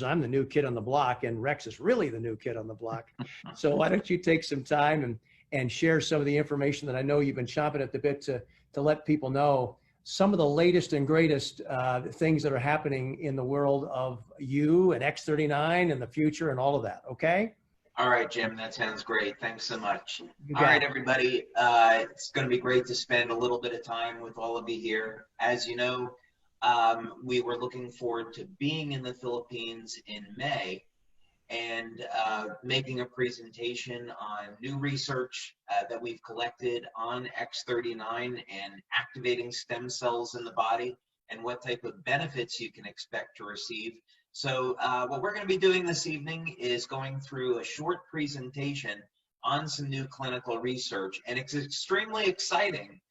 I'm the new kid on the block, and Rex is really the new kid on the block. So why don't you take some time and share some of the information that I know you've been chomping at the bit to let people know some of the latest and greatest things that are happening in the world of you and X39 and the future and all of that, okay? All right, Jim, that sounds great. Thanks so much. You All got right, it. everybody, it's going to be great to spend a little bit of time with all of you here. As you know, we were looking forward to being in the Philippines in May and making a presentation on new research that we've collected on X39 and activating stem cells in the body and what type of benefits you can expect to receive. So what we're going to be doing this evening is going through a short presentation on some new clinical research, and it's extremely exciting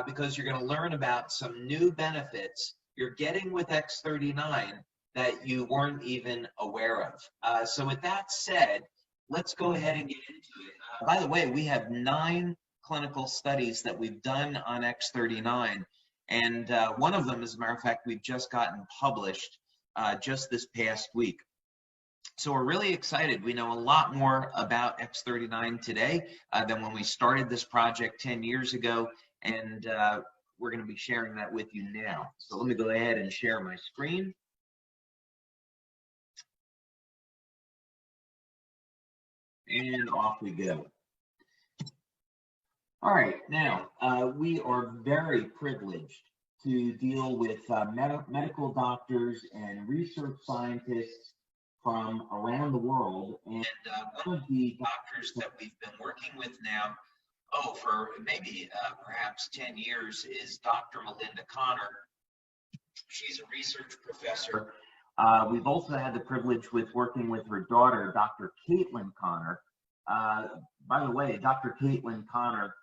because you're going to learn about some new benefits you're getting with X39 that you weren't even aware of. So with that said, let's go ahead and get into it. By the way, we have 9 clinical studies that we've done on X39, and one of them, as a matter of fact, we've just gotten published just this past week. So we're really excited. We know a lot more about X39 today than when we started this project 10 years ago, and we're going to be sharing that with you now. So let me go ahead and share my screen. And off we go. All right, now we are very privileged to deal with medical doctors and research scientists from around the world. And one of the doctors that we've been working with now, for maybe perhaps 10 years, is Dr. Melinda Connor. She's a research professor. We've also had the privilege with working with her daughter, Dr. Caitlin Connor. By the way, Dr. Caitlin Connor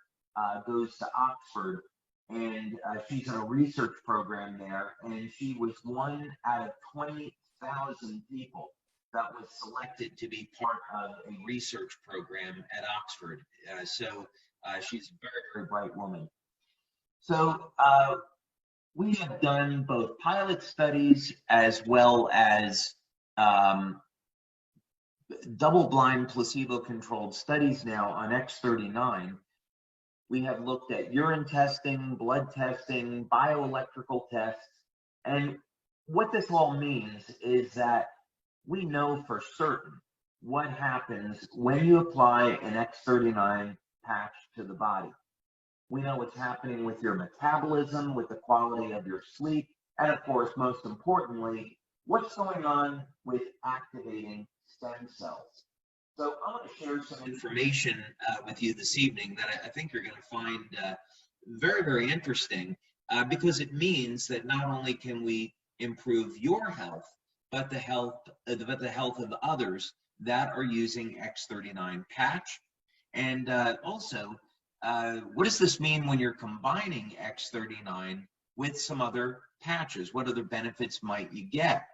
goes to Oxford, and she's in a research program there, and she was one out of 20,000 people that was selected to be part of a research program at Oxford. So she's a very, very bright woman. So we have done both pilot studies as well as double-blind placebo-controlled studies now on X39. We have looked at urine testing, blood testing, bioelectrical tests, and what this all means is that we know for certain what happens when you apply an X39 patch to the body. We know what's happening with your metabolism, with the quality of your sleep, and of course, most importantly, what's going on with activating stem cells. So I want to share some information with you this evening that I think you're going to find very, very interesting because it means that not only can we improve your health, but the health of others that are using X39 patch. And also, what does this mean when you're combining X39 with some other patches? What other benefits might you get?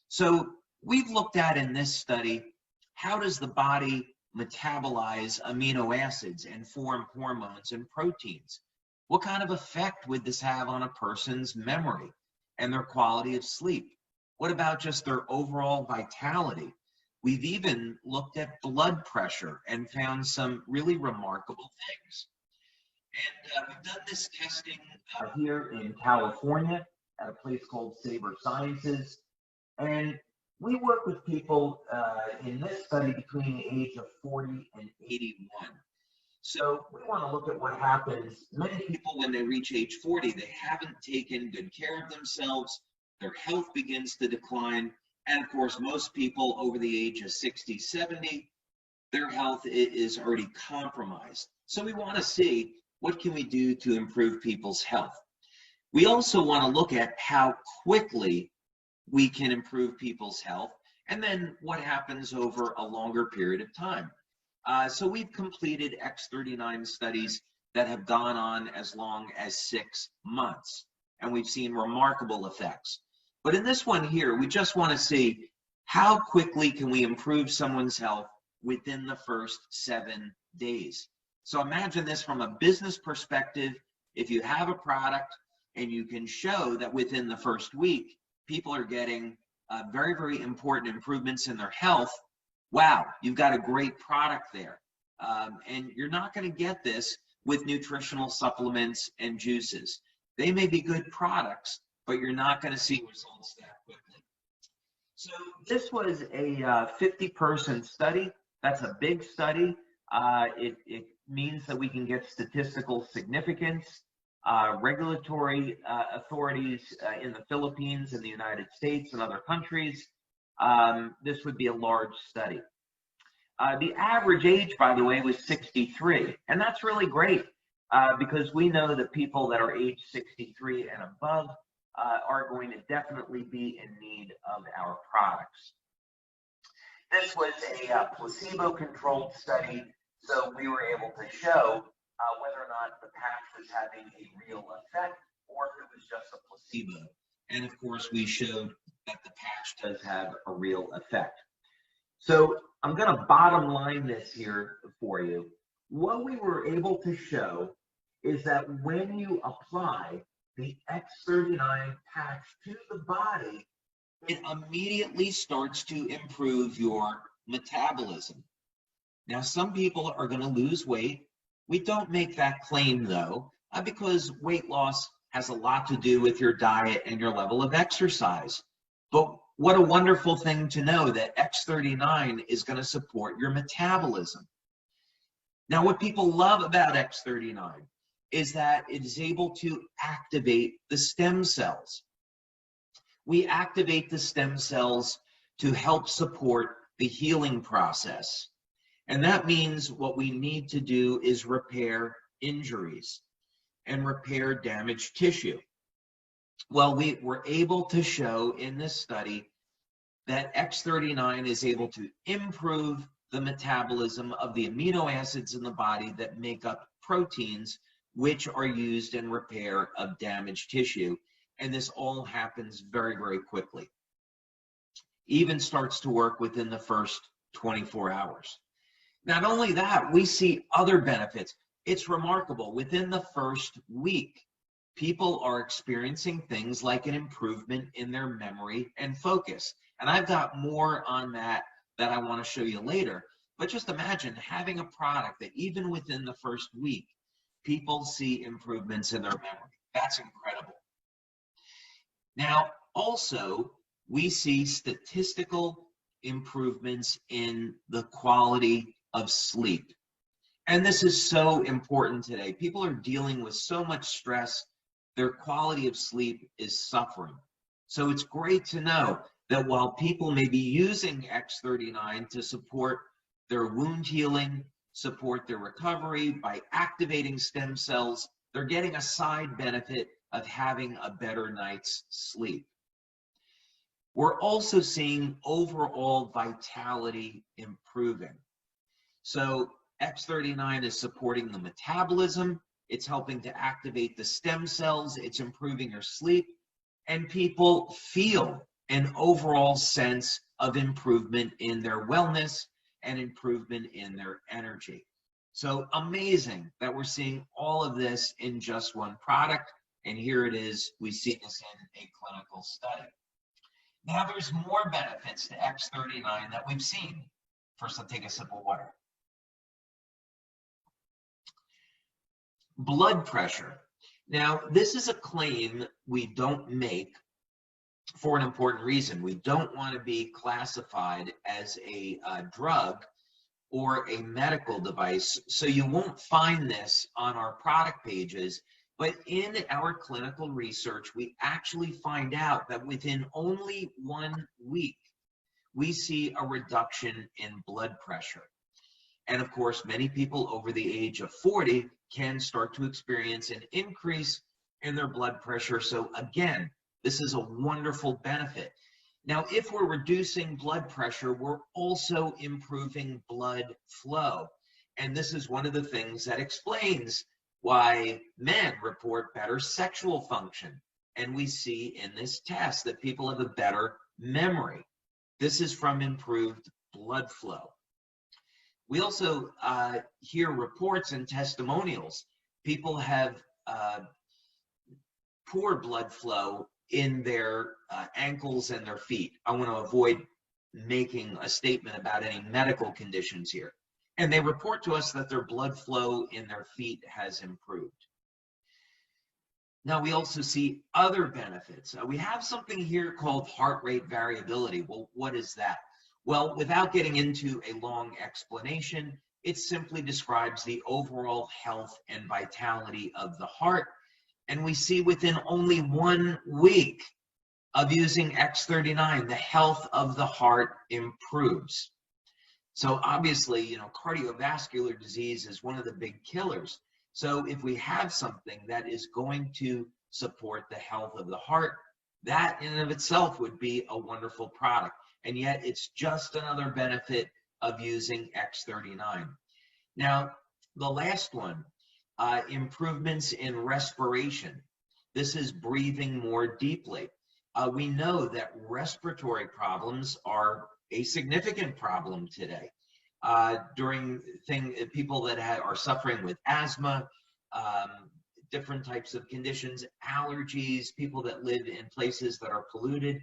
So we've looked at in this study, how does the body metabolize amino acids and form hormones and proteins? What kind of effect would this have on a person's memory and their quality of sleep? What about just their overall vitality? We've even looked at blood pressure and found some really remarkable things. And we've done this testing here in California at a place called Saber Sciences. And we work with people in this study between the age of 40 and 81. So we want to look at what happens. Many people, when they reach age 40, they haven't taken good care of themselves. Their health begins to decline. And of course, most people over the age of 60, 70, their health is already compromised. So we want to see what can we do to improve people's health. We also want to look at how quickly we can improve people's health, and then what happens over a longer period of time. So we've completed X39 studies that have gone on as long as 6 months, and we've seen remarkable effects. But in this one here, we just want to see how quickly can we improve someone's health within the first 7 days. So imagine this from a business perspective. If you have a product and you can show that within the first week, people are getting very, very important improvements in their health, wow, you've got a great product there. And you're not going to get this with nutritional supplements and juices. They may be good products, but you're not going to see results that quickly. So this was a 50-person study. That's a big study. It means that we can get statistical significance. Regulatory authorities in the Philippines and the United States and other countries, this would be a large study. The average age, by the way, was 63, and that's really great because we know that people that are age 63 and above are going to definitely be in need of our products. This was a placebo-controlled study, so we were able to show whether or not the patch was having a real effect or if it was just a placebo. And of course, we showed that the patch does have a real effect. So I'm going to bottom line this here for you. What we were able to show is that when you apply the X39 patch to the body, it immediately starts to improve your metabolism. Now, some people are going to lose weight. We don't make that claim, though, because weight loss has a lot to do with your diet and your level of exercise. But what a wonderful thing to know that X39 is going to support your metabolism. Now, what people love about X39 is that it is able to activate the stem cells. We activate the stem cells to help support the healing process. And that means what we need to do is repair injuries and repair damaged tissue. Well, we were able to show in this study that X39 is able to improve the metabolism of the amino acids in the body that make up proteins, which are used in repair of damaged tissue. And this all happens very, very quickly. Even starts to work within the first 24 hours. Not only that, we see other benefits. It's remarkable. Within the first week, people are experiencing things like an improvement in their memory and focus. And I've got more on that I want to show you later. But just imagine having a product that even within the first week, people see improvements in their memory. That's incredible. Now, also, we see statistical improvements in the quality of sleep. And this is so important today. People are dealing with so much stress, their quality of sleep is suffering. So it's great to know that while people may be using X39 to support their wound healing, support their recovery by activating stem cells, they're getting a side benefit of having a better night's sleep. We're also seeing overall vitality improving. So X39 is supporting the metabolism, it's helping to activate the stem cells, it's improving your sleep, and people feel an overall sense of improvement in their wellness and improvement in their energy. So amazing that we're seeing all of this in just one product, and here it is, we see this in a clinical study. Now there's more benefits to X39 that we've seen. First, I'll take a sip of water. Blood pressure. Now, this is a claim we don't make for an important reason. We don't want to be classified as a drug or a medical device, so you won't find this on our product pages, but in our clinical research, we actually find out that within only 1 week, we see a reduction in blood pressure. And of course, many people over the age of 40 can start to experience an increase in their blood pressure. So again, this is a wonderful benefit. Now, if we're reducing blood pressure, we're also improving blood flow. And this is one of the things that explains why men report better sexual function. And we see in this test that people have a better memory. This is from improved blood flow. We also hear reports and testimonials. People have poor blood flow in their ankles and their feet. I want to avoid making a statement about any medical conditions here. And they report to us that their blood flow in their feet has improved. Now, we also see other benefits. We have something here called heart rate variability. Well, what is that? Well, without getting into a long explanation, it simply describes the overall health and vitality of the heart. And we see within only 1 week of using X39, the health of the heart improves. So obviously, you know, cardiovascular disease is one of the big killers. So if we have something that is going to support the health of the heart, that in and of itself would be a wonderful product. And yet it's just another benefit of using X39. Now, the last one, improvements in respiration. This is breathing more deeply. We know that respiratory problems are a significant problem today. People that are suffering with asthma, different types of conditions, allergies, people that live in places that are polluted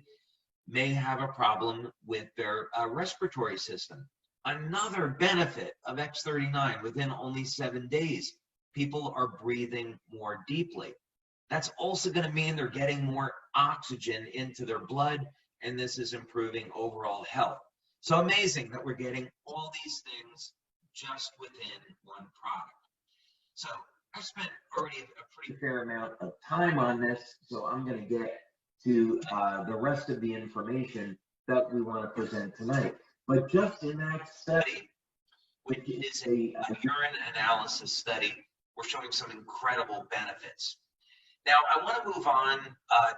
may have a problem with their respiratory system. Another benefit of X39, within only 7 days, people are breathing more deeply. That's also going to mean they're getting more oxygen into their blood, and this is improving overall health. So amazing that we're getting all these things just within one product. So I've spent already a pretty fair amount of time on this, so I'm going to get to the rest of the information that we want to present tonight. But just in that study, which is a urine analysis study, we're showing some incredible benefits. Now, I want to move on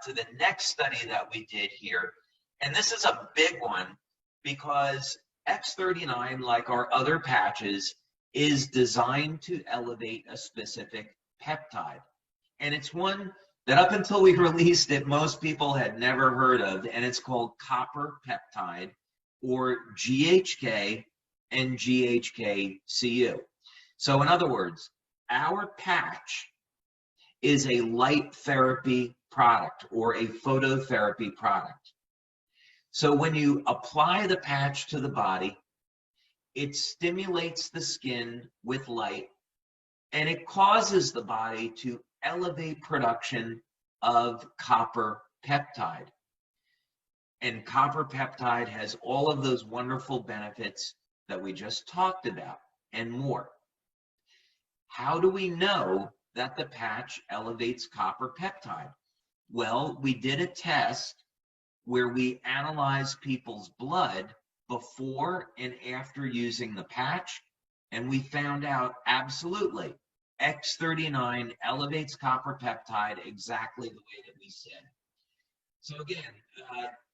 to the next study that we did here. And this is a big one because X39, like our other patches, is designed to elevate a specific peptide. And it's one that up until we released it, most people had never heard of, and it's called copper peptide, or GHK and GHK-Cu. So in other words, our patch is a light therapy product or a phototherapy product. So when you apply the patch to the body, it stimulates the skin with light, and it causes the body to elevate production of copper peptide. And copper peptide has all of those wonderful benefits that we just talked about and more. How do we know that the patch elevates copper peptide? Well, we did a test where we analyzed people's blood before and after using the patch, and we found out absolutely X39 elevates copper peptide exactly the way that we said. So again,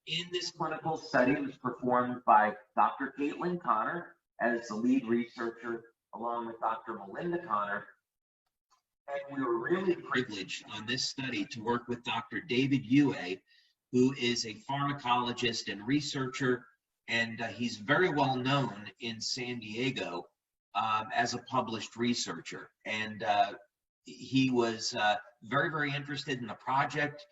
in this clinical study, it was performed by Dr. Caitlin Connor as the lead researcher, along with Dr. Melinda Connor. And we were really privileged on this study to work with Dr. David Yue, who is a pharmacologist and researcher, and he's very well known in San Diego as a published researcher. And he was very, very interested in the project,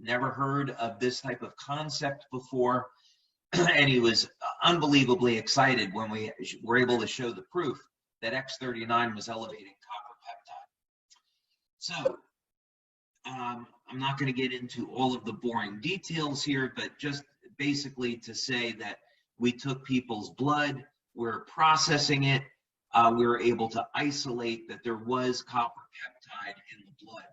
never heard of this type of concept before, and he was unbelievably excited when we were able to show the proof that X39 was elevating copper peptide. So I'm not going to get into all of the boring details here, but just basically to say that we took people's blood, we're processing it, we were able to isolate that there was copper peptide in the blood.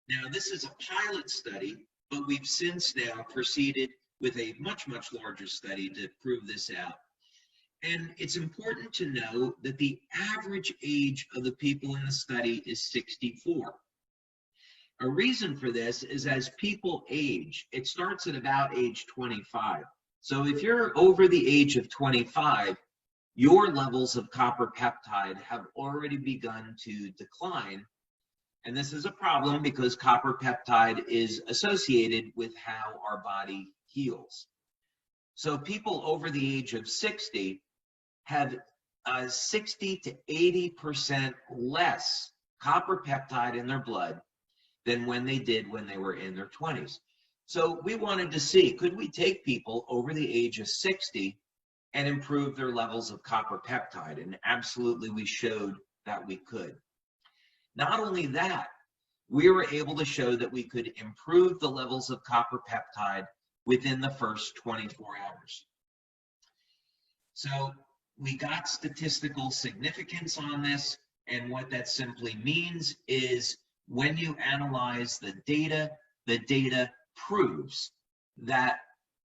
Now, this is a pilot study, but we've since now proceeded with a much, much larger study to prove this out. And it's important to know that the average age of the people in the study is 64. A reason for this is as people age, it starts at about age 25. So if you're over the age of 25, your levels of copper peptide have already begun to decline. And this is a problem because copper peptide is associated with how our body heals. So people over the age of 60 have 60 to 80% less copper peptide in their blood than when they did when they were in their 20s. So we wanted to see, could we take people over the age of 60 and improve their levels of copper peptide? And absolutely, we showed that we could. Not only that, we were able to show that we could improve the levels of copper peptide within the first 24 hours. So we got statistical significance on this, and what that simply means is when you analyze the data proves that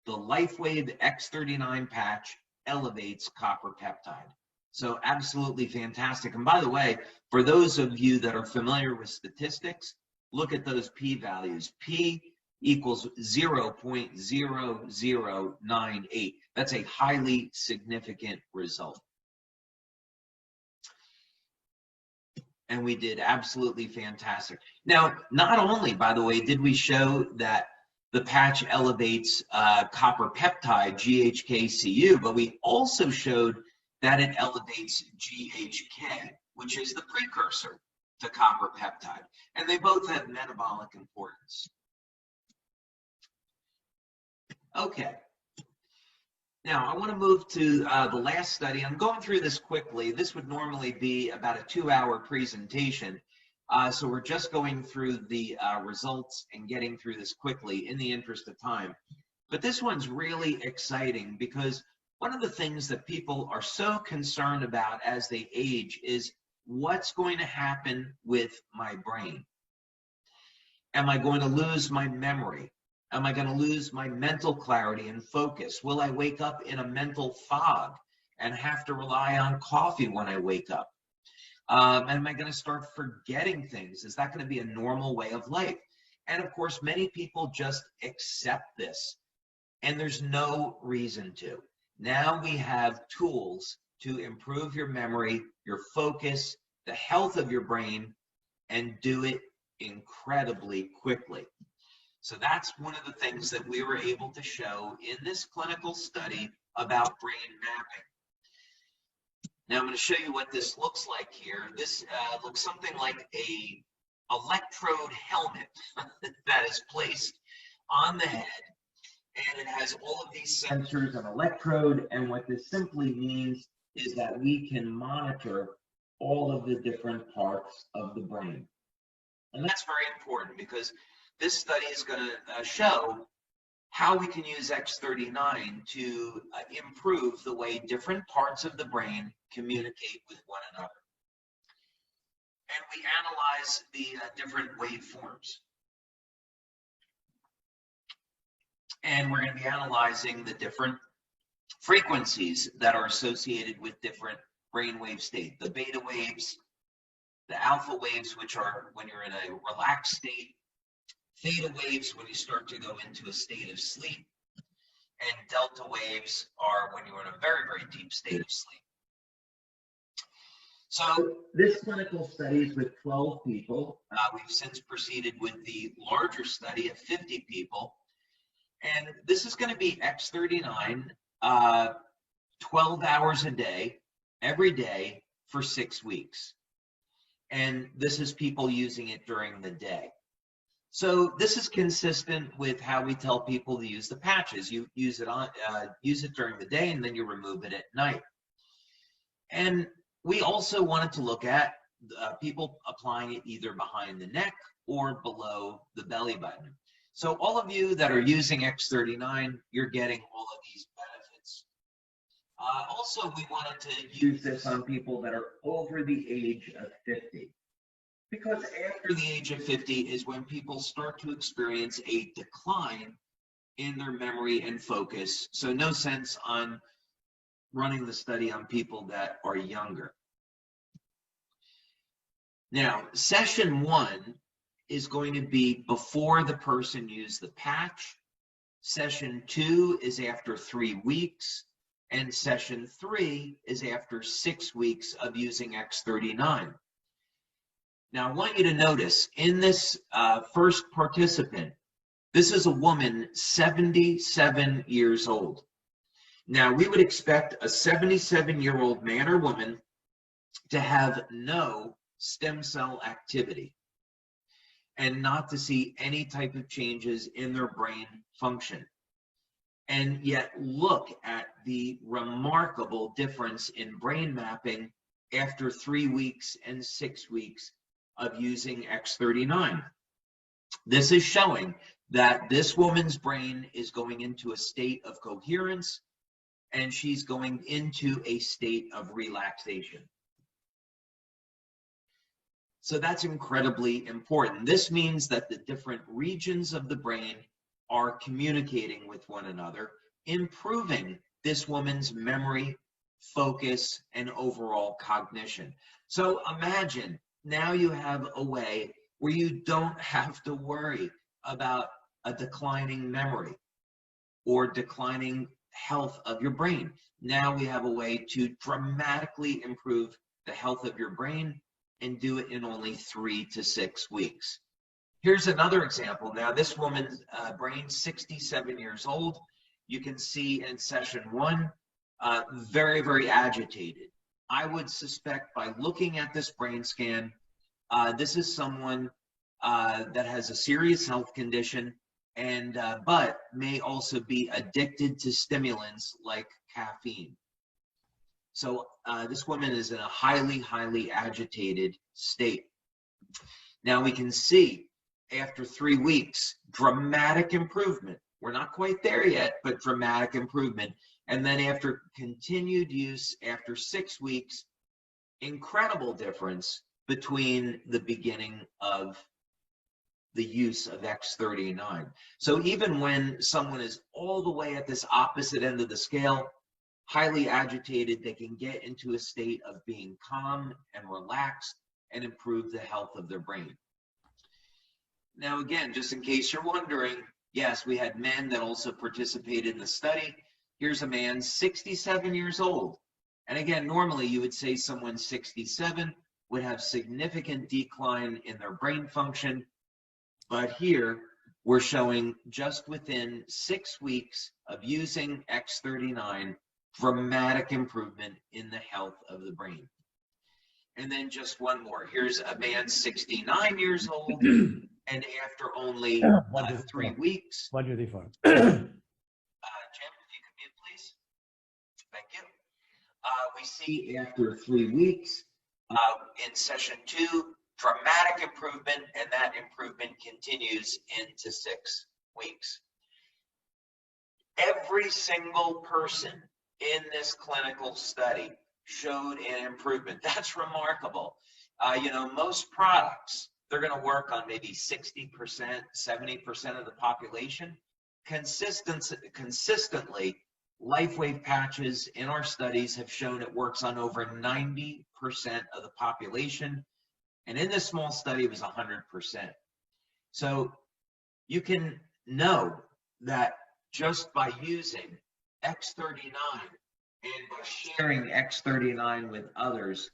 the LifeWave X39 patch elevates copper peptide. So absolutely fantastic. And by the way, for those of you that are familiar with statistics, look at those p-values. P equals 0.0098. That's a highly significant result. And we did absolutely fantastic. Now, not only, by the way, did we show that the patch elevates copper peptide, GHK-Cu, but we also showed that it elevates GHK, which is the precursor to copper peptide. And they both have metabolic importance. Okay. Now, I want to move to the last study. I'm going through this quickly. This would normally be about a 2-hour presentation. So we're just going through the results and getting through this quickly in the interest of time. But this one's really exciting because one of the things that people are so concerned about as they age is what's going to happen with my brain. Am I going to lose my memory? Am I going to lose my mental clarity and focus? Will I wake up in a mental fog and have to rely on coffee when I wake up? Am I going to start forgetting things? Is that going to be a normal way of life? And of course, many people just accept this, and there's no reason to. Now we have tools to improve your memory, your focus, the health of your brain, and do it incredibly quickly. So that's one of the things that we were able to show in this clinical study about brain mapping. Now I'm going to show you what this looks like here. This looks something like a electrode helmet that is placed on the head, and it has all of these sensors and electrode, and what this simply means is that we can monitor all of the different parts of the brain. And that's very important because this study is going to show how we can use X39 to improve the way different parts of the brain communicate with one another. And we analyze the different waveforms. And we're going to be analyzing the different frequencies that are associated with different brainwave state. The beta waves, the alpha waves, which are when you're in a relaxed state, theta waves when you start to go into a state of sleep, and delta waves are when you're in a very, very deep state of sleep. So this clinical study is with 12 people. We've since proceeded with the larger study of 50 people. And this is going to be X39, 12 hours a day, every day for 6 weeks. And this is people using it during the day. So this is consistent with how we tell people to use the patches. You use it during the day, and then you remove it at night. And we also wanted to look at people applying it either behind the neck or below the belly button. So all of you that are using X39, you're getting all of these benefits. Also, we wanted to use this on people that are over the age of 50. Because after the age of 50 is when people start to experience a decline in their memory and focus. So no sense on running the study on people that are younger. Now, session 1 is going to be before the person used the patch. Session 2 is after 3 weeks. And session 3 is after 6 weeks of using X39. Now, I want you to notice in this first participant, this is a woman 77 years old. Now, we would expect a 77-year-old man or woman to have no stem cell activity. and not to see any type of changes in their brain function. And yet look at the remarkable difference in brain mapping after 3 weeks and 6 weeks of using X39. This is showing that this woman's brain is going into a state of coherence, and she's going into a state of relaxation. So that's incredibly important. This means that the different regions of the brain are communicating with one another, improving this woman's memory, focus, and overall cognition. So imagine now you have a way where you don't have to worry about a declining memory or declining health of your brain. Now we have a way to dramatically improve the health of your brain and do it in only 3 to 6 weeks. Here's another example. Now this woman's brain, 67 years old. You can see in session 1, very, very agitated. I would suspect by looking at this brain scan, this is someone that has a serious health condition, and but may also be addicted to stimulants like caffeine. So this woman is in a highly, highly agitated state. Now we can see after 3 weeks, dramatic improvement. We're not quite there yet, but dramatic improvement. And then after continued use, after 6 weeks, incredible difference between the beginning of the use of X39. So even when someone is all the way at this opposite end of the scale, highly agitated, they can get into a state of being calm and relaxed and improve the health of their brain. Now, again, just in case you're wondering, yes, we had men that also participated in the study. Here's a man, 67 years old. And again, normally you would say someone 67 would have significant decline in their brain function. But here we're showing just within 6 weeks of using X39, dramatic improvement in the health of the brain. And then just one more. Here's a man, 69 years old. And after only 3 weeks. 1, 2, 3, 4. Jim, if you could mute, please. Thank you. We see after 3 weeks in session 2, dramatic improvement, and that improvement continues into 6 weeks. Every single person in this clinical study showed an improvement. That's remarkable. Most products, they're going to work on maybe 60%, 70% of the population. Consistently, LifeWave patches in our studies have shown it works on over 90% of the population. And in this small study, it was 100%. So you can know that just by using X39 and by sharing X39 with others,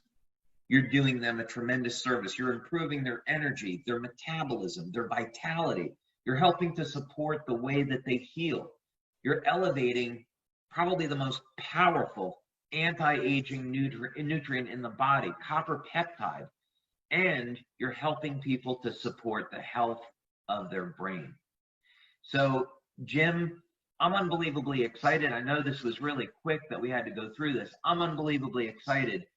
you're doing them a tremendous service. You're improving their energy, their metabolism, their vitality. You're helping to support the way that they heal. You're elevating probably the most powerful anti-aging nutrient in the body, copper peptide, and you're helping people to support the health of their brain. So, Jim, I'm unbelievably excited. I know this was really quick that we had to go through this. I'm unbelievably excited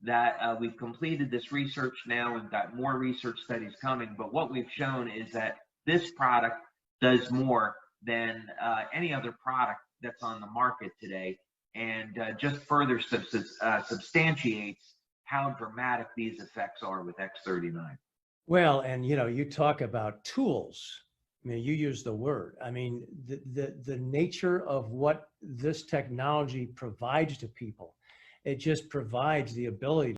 that we've completed this research now and got more research studies coming. But what we've shown is that this product does more than any other product that's on the market today, and just further substantiates how dramatic these effects are with X39. Well, and you talk about tools. I mean, you use the word. I mean, the nature of what this technology provides to people, it just provides the ability